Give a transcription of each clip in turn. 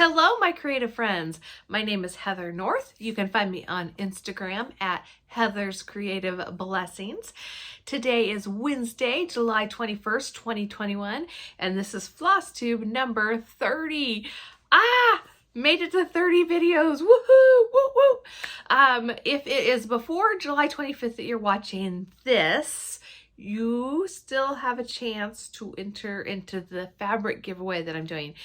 Hello, my creative friends. My name is Heather North. You can find me on Instagram at Heather's Creative Blessings. Today is Wednesday, July 21st, 2021, and this is Flosstube number 30. Made it to 30 videos. Woohoo! Woo woo! If it is before July 25th that you're watching this, you still have a chance to enter into the fabric giveaway that I'm doing.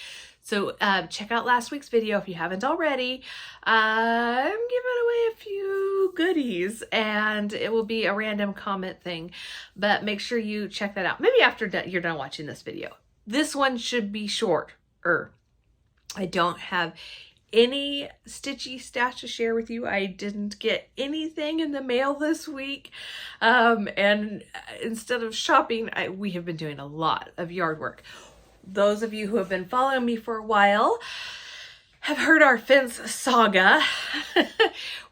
So check out last week's video if you haven't already. I'm giving away a few goodies and it will be a random comment thing, but make sure you check that out. Maybe after you're done watching this video. This one should be shorter. I don't have any stitchy stash to share with you. I didn't get anything in the mail this week. And instead of shopping, we have been doing a lot of yard work. Those of you who have been following me for a while have heard our fence saga.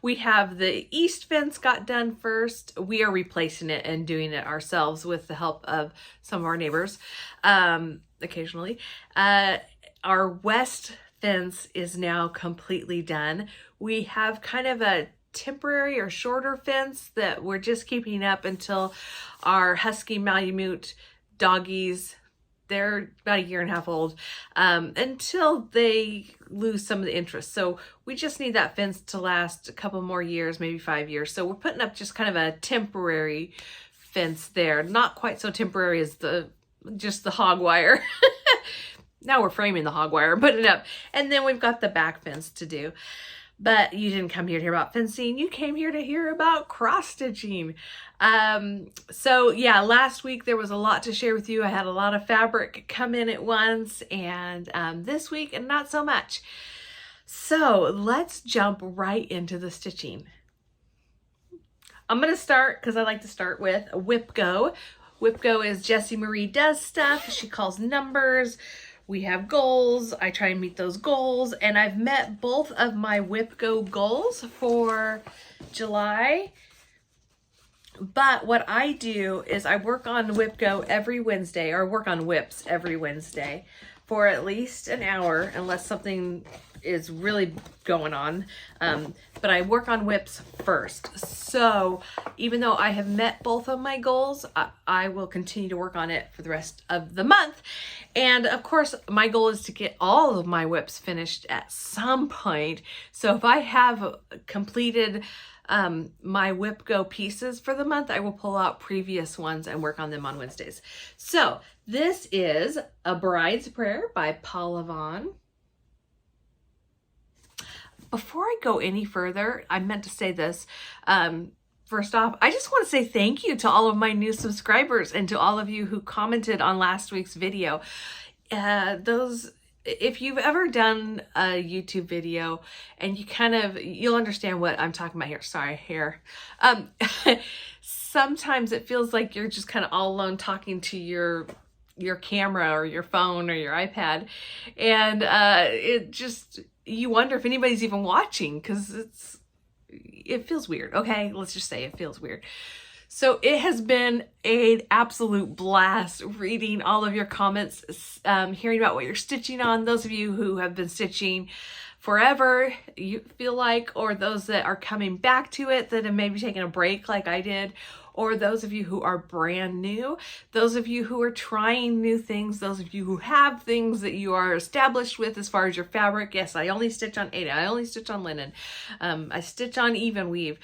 We have the east fence got done first. We are replacing it and doing it ourselves with the help of some of our neighbors occasionally. Our west fence is now completely done. We have kind of a temporary or shorter fence that we're just keeping up until our husky Malamute doggies, they're about 1.5 years old, until they lose some of the interest. So we just need that fence to last a couple more years, maybe 5 years. So we're putting up just kind of a temporary fence there. Not quite so temporary as just the hog wire. Now we're framing the hog wire and putting it up. And then we've got the back fence to do. But you didn't come here to hear about fencing. You came here to hear about cross stitching. So yeah, last week there was a lot to share with you. I had a lot of fabric come in at once, and this week and not so much. So let's jump right into the stitching. I'm going to start, because I like to start with a Whip Go. Whip Go is Jessie Marie does stuff. She calls numbers. We have goals. I try and meet those goals, and I've met both of my Whip Go goals for July. But what I do is I work on Whip Go every Wednesday, or work on whips every Wednesday for at least an hour, unless something is really going on. But I work on whips first. So even though I have met both of my goals, I will continue to work on it for the rest of the month. And of course, my goal is to get all of my whips finished at some point. So if I have completed my Whip Go pieces for the month, I will pull out previous ones and work on them on Wednesdays. So this is A Bride's Prayer by Paula Vaughn. Before I go any further, I meant to say this. First off, I just want to say thank you to all of my new subscribers and to all of you who commented on last week's video. If you've ever done a YouTube video and you'll understand what I'm talking about here. Sorry, hair. Sometimes it feels like you're just kind of all alone talking to your camera or your phone or your iPad. And you wonder if anybody's even watching, because it feels weird. Okay, let's just say it feels weird. So it has been an absolute blast reading all of your comments, hearing about what you're stitching on. Those of you who have been stitching forever, you feel like, or those that are coming back to it that have maybe taken a break like I did, or those of you who are brand new, those of you who are trying new things, those of you who have things that you are established with as far as your fabric. Yes, I only stitch on Aida. I only stitch on linen. I stitch on even weave.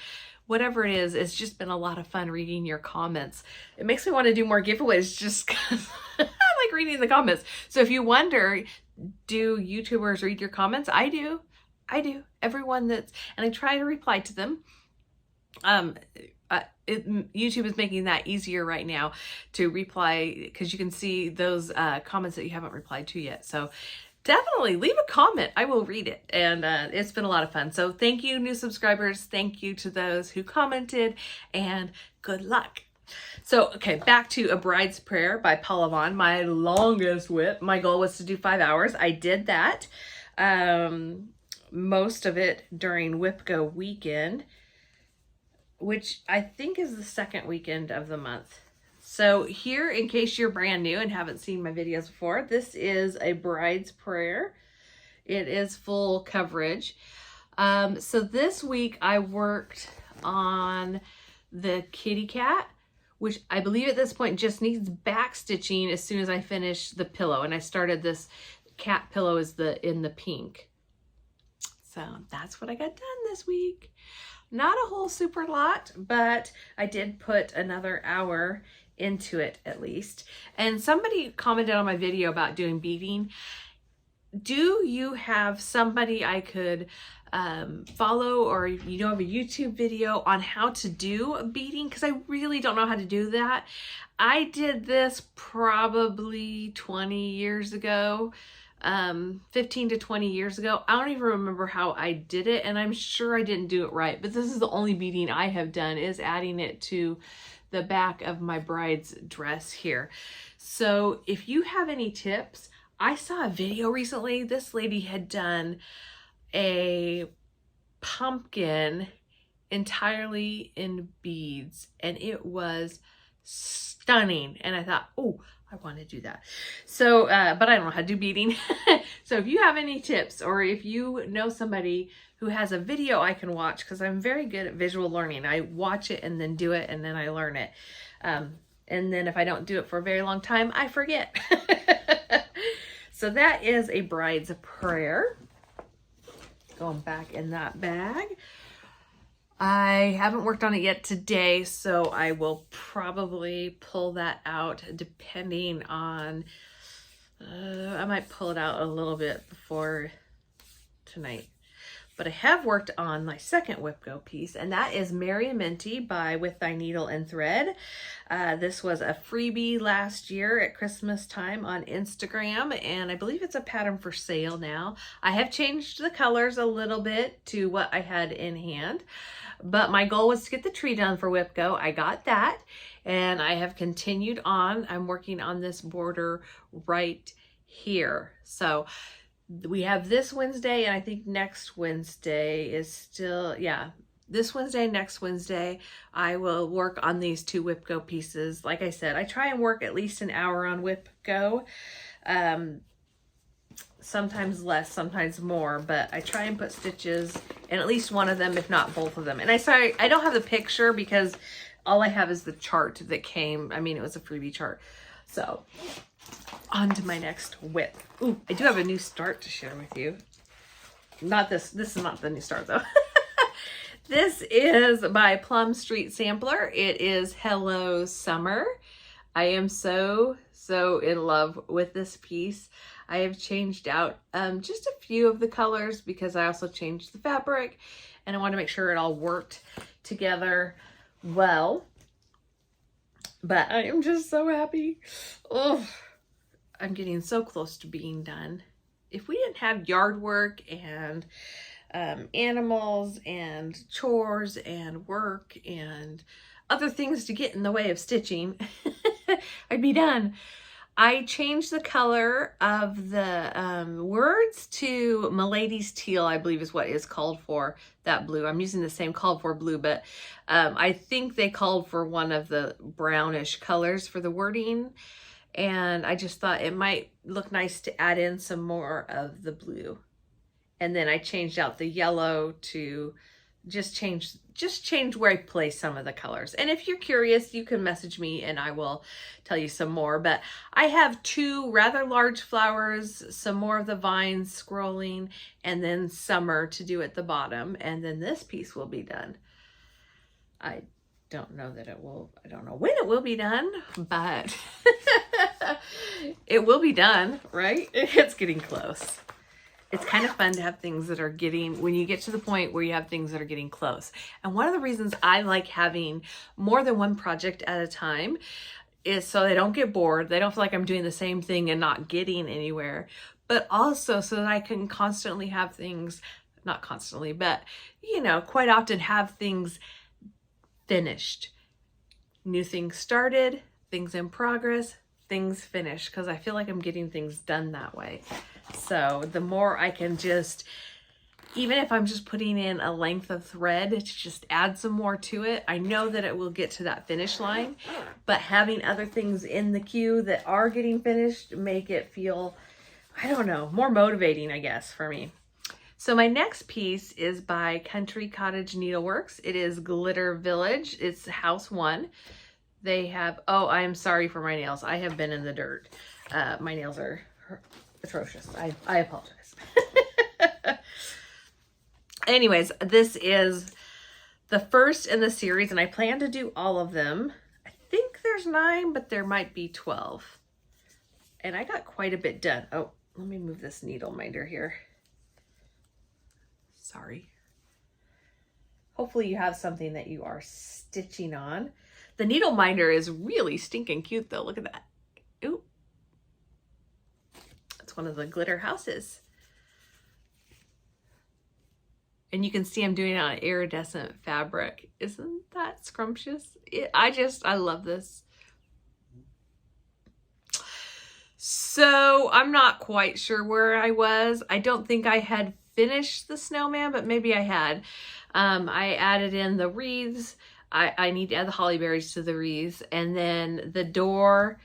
Whatever it is, it's just been a lot of fun reading your comments. It makes me want to do more giveaways just because I like reading the comments. So if you wonder, do YouTubers read your comments? I do. Everyone and I try to reply to them. YouTube is making that easier right now to reply, because you can see those comments that you haven't replied to yet. So definitely leave a comment. I will read it. And it's been a lot of fun. So thank you, new subscribers. Thank you to those who commented, and good luck. So, okay, back to A Bride's Prayer by Paula Vaughn, my longest whip. My goal was to do 5 hours. I did that. Most of it during Whip Go weekend, which I think is the second weekend of the month. So here, in case you're brand new and haven't seen my videos before, this is A Bride's Prayer. It is full coverage. So this week I worked on the kitty cat, which I believe at this point just needs back stitching as soon as I finish the pillow. And I started this cat pillow in the pink. So that's what I got done this week. Not a whole super lot, but I did put another hour into it at least. And somebody commented on my video about doing beading. Do you have somebody I could follow, or have a YouTube video on how to do beading? Because I really don't know how to do that. I did this probably 20 years ago, 15 to 20 years ago. I don't even remember how I did it, and I'm sure I didn't do it right, but this is the only beading I have done, is adding it to the back of my bride's dress here. So if you have any tips, I saw a video recently. This lady had done a pumpkin entirely in beads, and it was stunning. And I thought, oh, I want to do that. So, but I don't know how to do beading. So if you have any tips, or if you know somebody who has a video I can watch, because I'm very good at visual learning. I watch it and then do it, and then I learn it. And then if I don't do it for a very long time, I forget. So that is a bride's prayer. Going back in that bag. I haven't worked on it yet today, so I will probably pull that out depending on, I might pull it out a little bit before tonight. But I have worked on my second Whip Go piece, and that is Merry and Minty by With Thy Needle and Thread. This was a freebie last year at Christmas time on Instagram, and I believe it's a pattern for sale now. I have changed the colors a little bit to what I had in hand, but my goal was to get the tree done for Whip Go. I got that, and I have continued on. I'm working on this border right here. So we have this Wednesday, and I think next Wednesday is still, yeah, this Wednesday, next Wednesday, I will work on these two Whip Go pieces. Like I said, I try and work at least an hour on Whip Go. Sometimes less, sometimes more, but I try and put stitches in at least one of them, if not both of them. And I don't have the picture because all I have is the chart that came. I mean, it was a freebie chart. So on to my next whip. Ooh, I do have a new start to share with you. Not this. This is not the new start though. This is by Plum Street Sampler. It is Hello Summer. I am so in love with this piece. I have changed out just a few of the colors because I also changed the fabric, and I want to make sure it all worked together well. But I am just so happy. Oh, I'm getting so close to being done. If we didn't have yard work and animals and chores and work and other things to get in the way of stitching, I'd be done. I changed the color of the words to Milady's Teal, I believe is what is called for that blue. I'm using the same called for blue, but I think they called for one of the brownish colors for the wording. And I just thought it might look nice to add in some more of the blue. And then I changed out the yellow to just change where I place some of the colors. And if you're curious, you can message me and I will tell you some more. But I have two rather large flowers, some more of the vines scrolling, and then summer to do at the bottom. And then this piece will be done. I don't know that it will, I don't know when it will be done, but it will be done, right? It's getting close. It's kind of fun to have things that are getting, when you get to the point where you have things that are getting close. And one of the reasons I like having more than one project at a time is so they don't get bored. They don't feel like I'm doing the same thing and not getting anywhere, but also so that I can constantly have things, not constantly, but you know, quite often have things finished. New things started, things in progress, things finished, because I feel like I'm getting things done that way. So the more I can just, even if I'm just putting in a length of thread to just add some more to it, I know that it will get to that finish line, but having other things in the queue that are getting finished make it feel I don't know, more motivating, I guess, for me. So my next piece is by Country Cottage Needleworks. It is Glitter Village. It's House 1. They have, oh, I'm sorry for my nails. I have been in the dirt. My nails are atrocious. I apologize. Anyways, this is the first in the series, and I plan to do all of them. I think there's 9, but there might be 12. And I got quite a bit done. Oh, let me move this needle minder here. Sorry. Hopefully you have something that you are stitching on. The needle minder is really stinking cute though. Look at that. Ooh. It's one of the glitter houses. And you can see I'm doing it on iridescent fabric. Isn't that scrumptious? I love this. So I'm not quite sure where I was. I don't think I had finished the snowman, but maybe I had. I added in the wreaths. I need to add the holly berries to the wreaths. And then the door,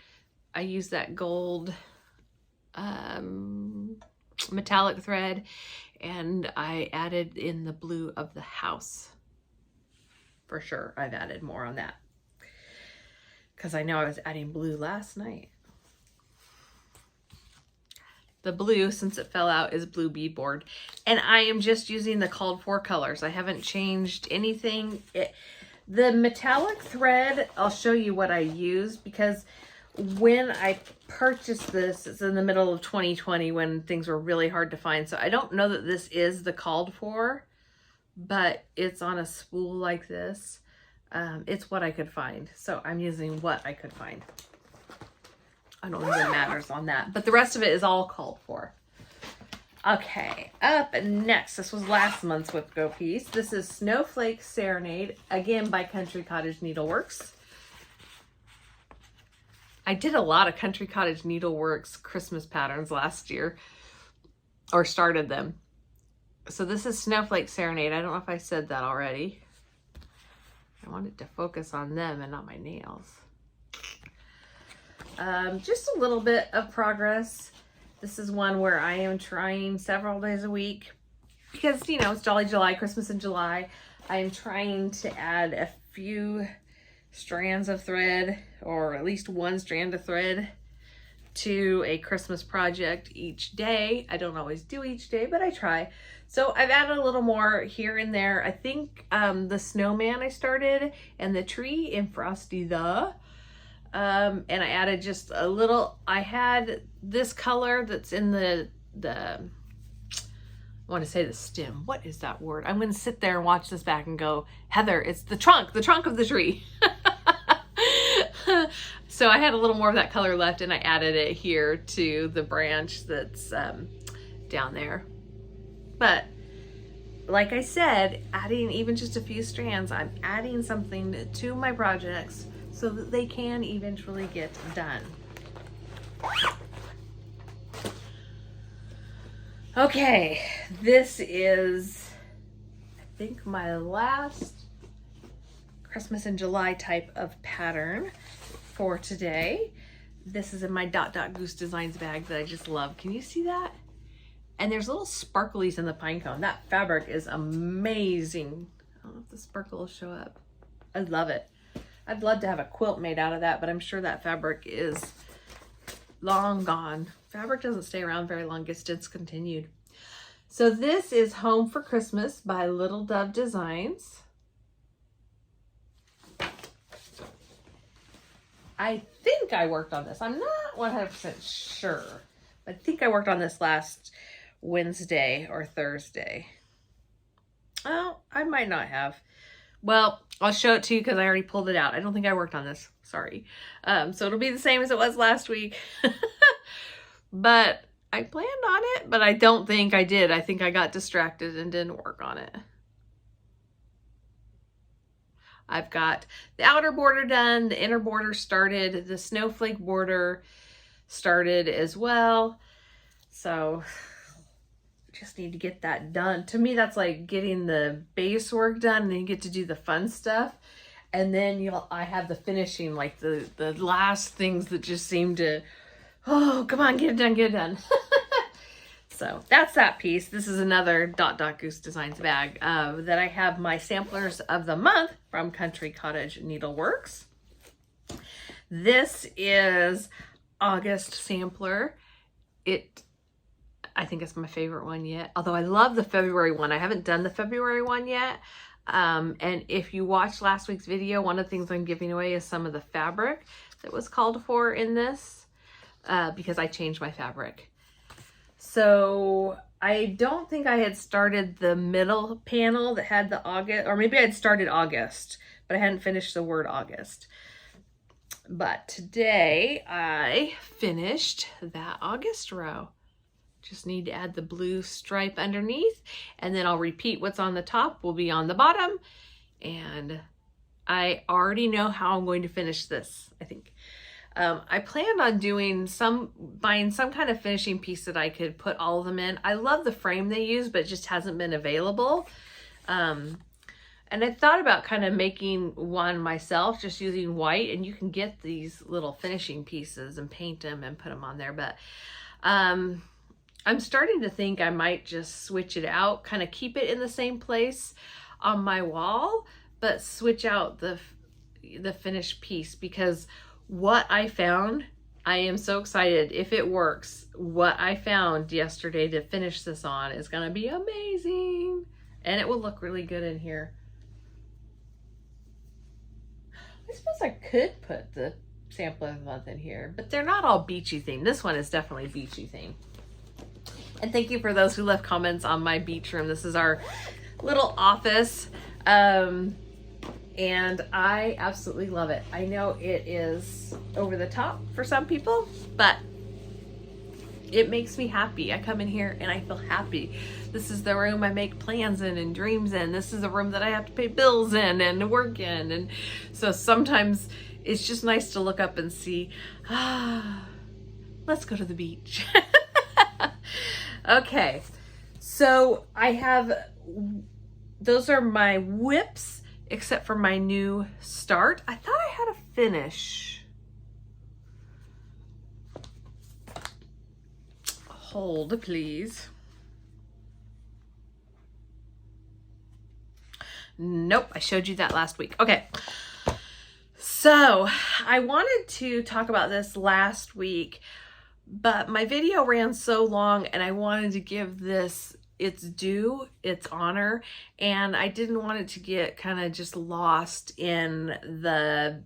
I used that gold metallic thread, and I added in the blue of the house. For sure, I've added more on that, because I know I was adding blue last night. The blue, since it fell out, is blue beadboard. And I am just using the called for colors. I haven't changed anything. The metallic thread, I'll show you what I used, because when I purchased this, it's in the middle of 2020 when things were really hard to find. So I don't know that this is the called for, but it's on a spool like this. It's what I could find. So I'm using what I could find. I don't think it matters on that, but the rest of it is all called for. Okay, up next, this was last month's with Gopis. This is Snowflake Serenade, again by Country Cottage Needleworks. I did a lot of Country Cottage Needleworks Christmas patterns last year, or started them. So this is Snowflake Serenade. I don't know if I said that already. I wanted to focus on them and not my nails. Just a little bit of progress. This is one where I am trying several days a week because, you know, it's Jolly July, Christmas in July. I am trying to add a few strands of thread, or at least one strand of thread, to a Christmas project each day. I don't always do each day, but I try. So I've added a little more here and there. I think the snowman I started, and the tree in Frosty the. And I added just a little. I had this color that's in the I want to say the stem. What is that word? I'm going to sit there and watch this back and go, Heather, it's the trunk of the tree. So I had a little more of that color left, and I added it here to the branch that's down there. But like I said, adding even just a few strands, I'm adding something to my projects so that they can eventually get done. Okay, this is, I think, my last Christmas in July type of pattern for today. This is in my Dot Dot Goose Designs bag that I just love. Can you see that? And there's little sparklies in the pine cone. That fabric is amazing. I don't know if the sparkle will show up. I love it. I'd love to have a quilt made out of that, but I'm sure that fabric is long gone. Fabric doesn't stay around very long, gets discontinued. So this is Home for Christmas by Little Dove Designs. I think I worked on this. I'm not 100% sure. I think I worked on this last Wednesday or Thursday. Oh, I might not have. Well, I'll show it to you because I already pulled it out. I don't think I worked on this. Sorry. So it'll be the same as it was last week. But I planned on it, but I don't think I did. I think I got distracted and didn't work on it. I've got the outer border done. The inner border started. The snowflake border started as well. So just need to get that done. To me, that's like getting the base work done, and then you get to do the fun stuff. And then I have the finishing, like the last things that just seem to, oh, come on, get it done, get it done. So that's that piece. This is another Goose Designs bag that I have my samplers of the month from Country Cottage Needleworks. This is August sampler. I think it's my favorite one yet, although I love the February one. I haven't done the February one yet. And if you watched last week's video, one of the things I'm giving away is some of the fabric that was called for in this, because I changed my fabric. So I don't think I had started the middle panel that had the August, or maybe I had started August, but I hadn't finished the word August. But today I finished that August row. Just need to add the blue stripe underneath, and then I'll repeat what's on the top will be on the bottom. And I already know how I'm going to finish this, I think. I planned on buying some kind of finishing piece that I could put all of them in. I love the frame they use, but it just hasn't been available. And I thought about kind of making one myself, just using white, and you can get these little finishing pieces and paint them and put them on there. But I'm starting to think I might just switch it out, kind of keep it in the same place on my wall, but switch out the finished piece, because what I found, I am so excited if it works. What I found yesterday to finish this on is going to be amazing, and it will look really good in here. I suppose I could put the sampler of the month in here, but they're not all beachy themed. This one is definitely beachy themed. And thank you for those who left comments on my beach room. This is our little office. And I absolutely love it. I know it is over the top for some people, but it makes me happy. I come in here and I feel happy. This is the room I make plans in and dreams in. This is the room that I have to pay bills in and work in. And so sometimes it's just nice to look up and see, let's go to the beach. Okay, so I have, those are my whips, except for my new start. I thought I had a finish. Hold, please. Nope, I showed you that last week. Okay, so I wanted to talk about this last week, but my video ran so long and I wanted to give this its due, its honor, and I didn't want it to get kind of just lost in the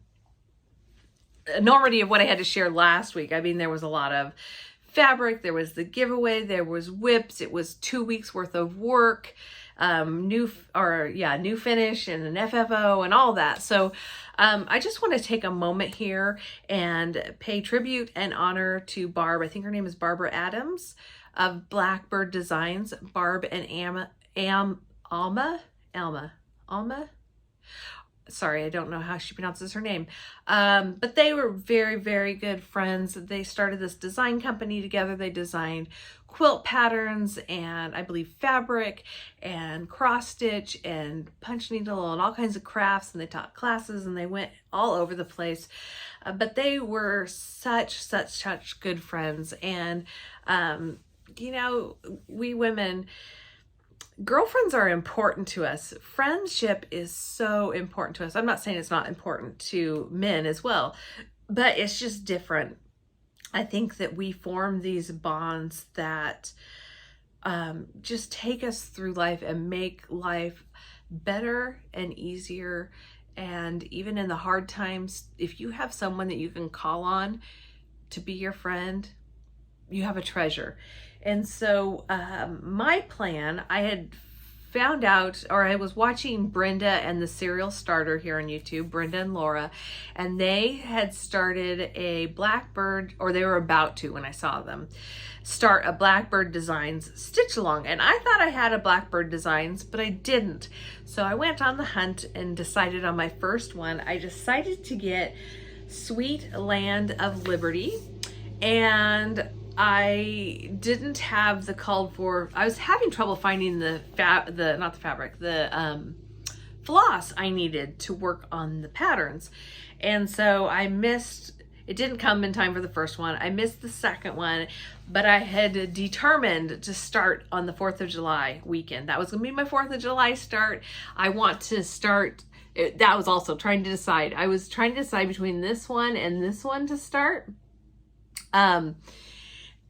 enormity of what I had to share last week. I mean, there was a lot of fabric, there was the giveaway, there was whips, it was 2 weeks worth of work, new finish and an FFO and all that. So I just want to take a moment here and pay tribute and honor to Barb. I think her name is Barbara Adams of Blackbird Designs. Barb and Alma. Sorry, I don't know how she pronounces her name. But they were very, very good friends. They started this design company together. They designed quilt patterns and I believe fabric and cross stitch and punch needle and all kinds of crafts, and they taught classes and they went all over the place. But they were such good friends. And, you know, we women, girlfriends are important to us. Friendship is so important to us. I'm not saying it's not important to men as well, but it's just different. I think that we form these bonds that just take us through life and make life better and easier. And even in the hard times, if you have someone that you can call on to be your friend, you have a treasure. And so my plan, I had found out, or I was watching Brenda and the Serial Starter here on YouTube, Brenda and Laura, and they had started a Blackbird, or they were about to when I saw them, start a Blackbird Designs stitch along. And I thought I had a Blackbird Designs, but I didn't. So I went on the hunt and decided on my first one. I decided to get Sweet Land of Liberty, and I didn't have the called for, I was having trouble finding the floss I needed to work on the patterns. And so I missed It didn't come in time for the first one. I missed the second one, but I had determined to start on the 4th of July weekend. That was going to be my 4th of July start. I want to start, that was also trying to decide. I was trying to decide between this one and this one to start. And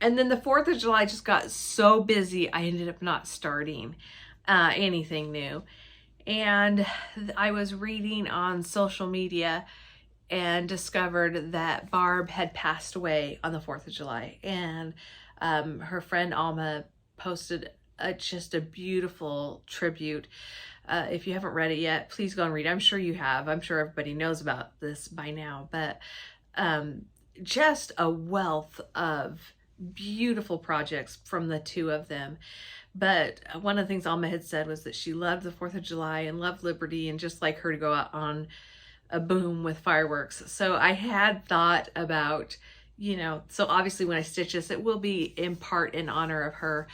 then the 4th of July just got so busy, I ended up not starting anything new. And I was reading on social media and discovered that Barb had passed away on the 4th of July. And her friend Alma posted just a beautiful tribute. If you haven't read it yet, please go and read it. I'm sure you have. I'm sure everybody knows about this by now. But just a wealth of beautiful projects from the two of them. But one of the things Alma had said was that she loved the 4th of July and loved liberty and just like her to go out on a boom with fireworks. So I had thought about, you know, so obviously when I stitch this, it will be in part in honor of her.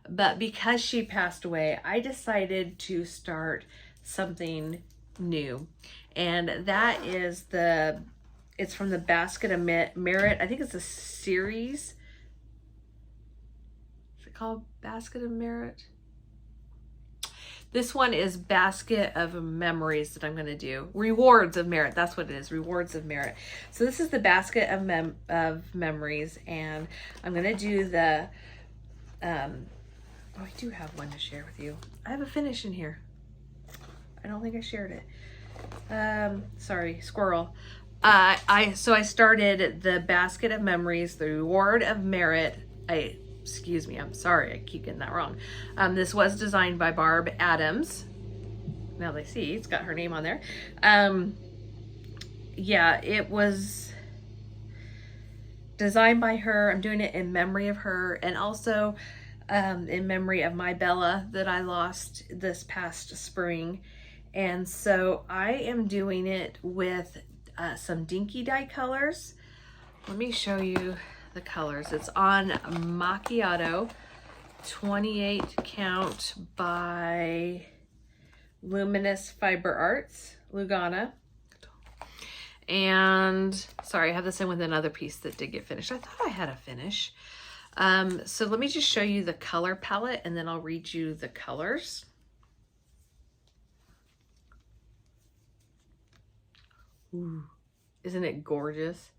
But because she passed away, I decided to start something new. And that is it's from the Basket of Merit. I think it's a series. Is it called Basket of Merit? This one is Basket of Memories that I'm going to do. Rewards of Merit. That's what it is. Rewards of Merit. So this is the Basket of Memories. And I'm going to do the... I do have one to share with you. I have a finish in here. I don't think I shared it. Sorry, squirrel. So I started the Basket of Memories, the Reward of Merit. Excuse me, I'm sorry, I keep getting that wrong. This was designed by Barb Adams. Now they see, it's got her name on there. Yeah, it was designed by her. I'm doing it in memory of her, and also in memory of my Bella that I lost this past spring. And so I am doing it with some Dinky Dye colors. Let me show you the colors. It's on Macchiato 28 count by Luminous Fiber Arts, Lugana. And sorry, I have this in with another piece that did get finished. I thought I had a finish. So let me just show you the color palette and then I'll read you the colors. Ooh, isn't it gorgeous?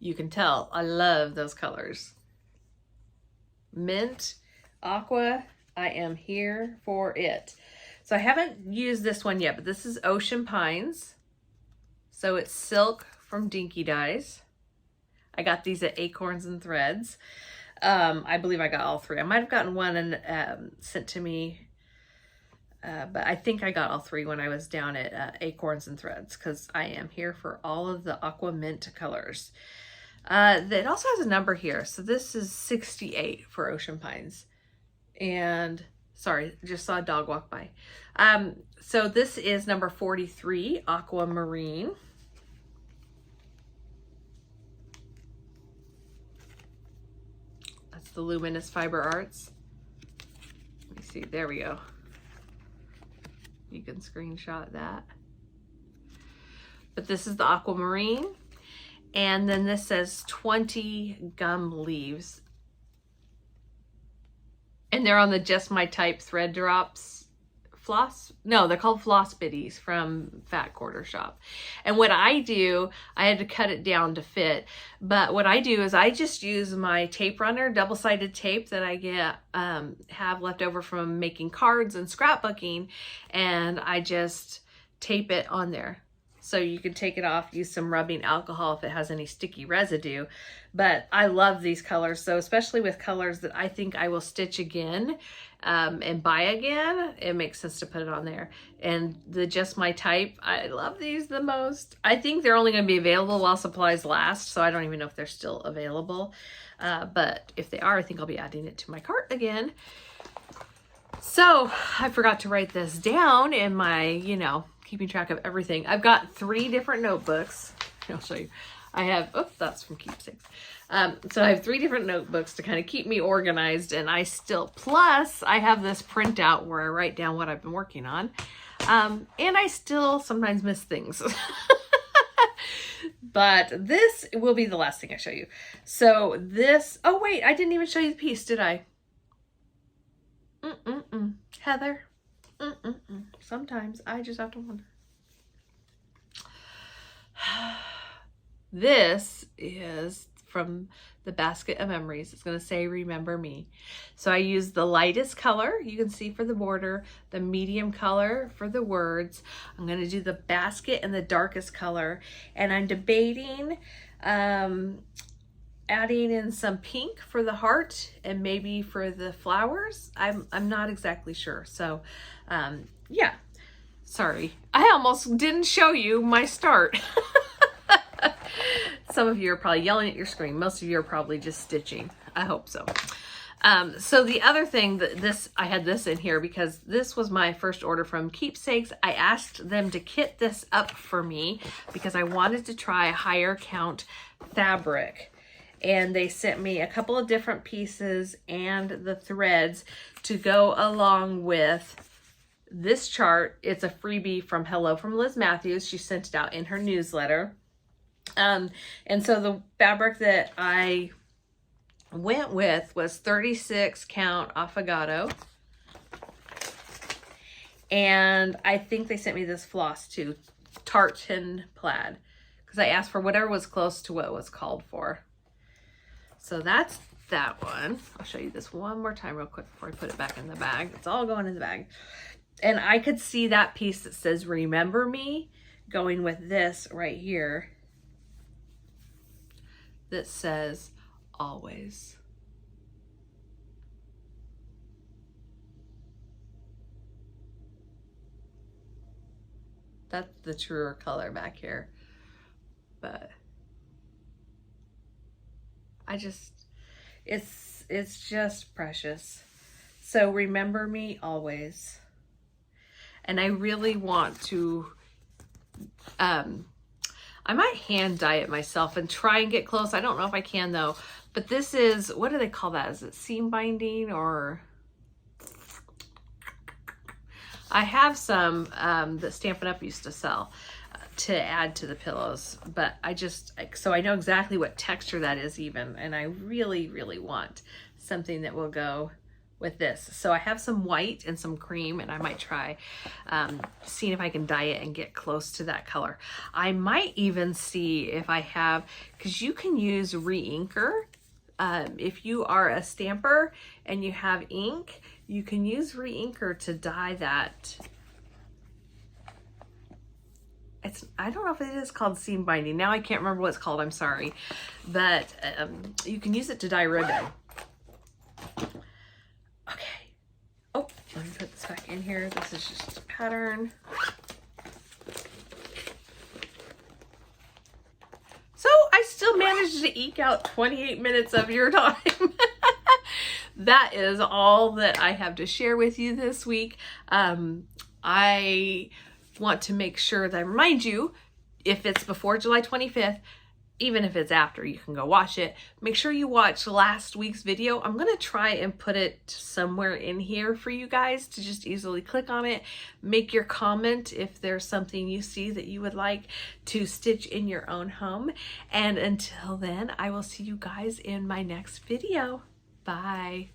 You can tell I love those colors. Mint, aqua, I am here for it. So I haven't used this one yet, but this is Ocean Pines. So it's silk from Dinky Dyes. I got these at Acorns and Threads. I believe I got all three. I might have gotten one and sent to me, but I think I got all three when I was down at Acorns and Threads, because I am here for all of the aqua mint colors. It also has a number here. So this is 68 for Ocean Pines. And sorry, just saw a dog walk by. So this is number 43, Aquamarine. That's the Luminous Fiber Arts. Let me see, there we go. You can screenshot that. But this is the Aquamarine. And then this says 20 Gum Leaves. And they're on the Just My Type thread drops. No, they're called Floss Biddies from Fat Quarter Shop. And what I do, I had to cut it down to fit. But what I do is I just use my tape runner, double-sided tape that I have left over from making cards and scrapbooking. And I just tape it on there. So you can take it off, use some rubbing alcohol if it has any sticky residue. But I love these colors. So especially with colors that I think I will stitch again and buy again, it makes sense to put it on there. And the Just My Type, I love these the most. I think they're only going to be available while supplies last. So I don't even know if they're still available. But if they are, I think I'll be adding it to my cart again. So I forgot to write this down in my, keeping track of everything. I've got 3 different notebooks. I'll show you. I have, that's from Keepsakes. So I have 3 different notebooks to kind of keep me organized, and plus I have this printout where I write down what I've been working on. And I still sometimes miss things. But this will be the last thing I show you. So this, oh wait, I didn't even show you the piece, did I? Heather. Sometimes I just have to wonder. This is from the Basket of Memories. It's going to say, remember me. So I use the lightest color you can see for the border, the medium color for the words. I'm going to do the basket in the darkest color. And I'm debating adding in some pink for the heart and maybe for the flowers. I'm not exactly sure. So yeah, sorry. I almost didn't show you my start. Some of you are probably yelling at your screen. Most of you are probably just stitching. I hope so. So the other thing that I had this in here because this was my first order from Keepsakes. I asked them to kit this up for me because I wanted to try a higher count fabric. And they sent me a couple of different pieces and the threads to go along with this chart. It's a freebie from Hello from Liz Matthews. She sent it out in her newsletter. And so the fabric that I went with was 36 count Affogato. And I think they sent me this Flosstube tartan plaid because I asked for whatever was close to what it was called for. So that's that one. I'll show you this one more time real quick before I put it back in the bag. It's all going in the bag. And I could see that piece that says remember me going with this right here that says always. That's the truer color back here. But it's just precious. So remember me always. And I really want to, I might hand dye it myself and try and get close. I don't know if I can though, but this is, what do they call that? Is it seam binding or? I have some that Stampin' Up! Used to sell to add to the pillows, but so I know exactly what texture that is even, and I really, really want something that will go with this. So I have some white and some cream, and I might try seeing if I can dye it and get close to that color. I might even see if I have, because you can use re-inker. If you are a stamper and you have ink, you can use re-inker to dye that. I don't know if it is called seam binding. Now I can't remember what it's called, I'm sorry. But you can use it to dye ribbon. Okay. Oh, let me put this back in here. This is just a pattern. So I still managed to eke out 28 minutes of your time. That is all that I have to share with you this week. I want to make sure that I remind you, if it's before July 25th, even if it's after, you can go watch it. Make sure you watch last week's video. I'm going to try and put it somewhere in here for you guys to just easily click on it. Make your comment if there's something you see that you would like to stitch in your own home. And until then, I will see you guys in my next video. Bye.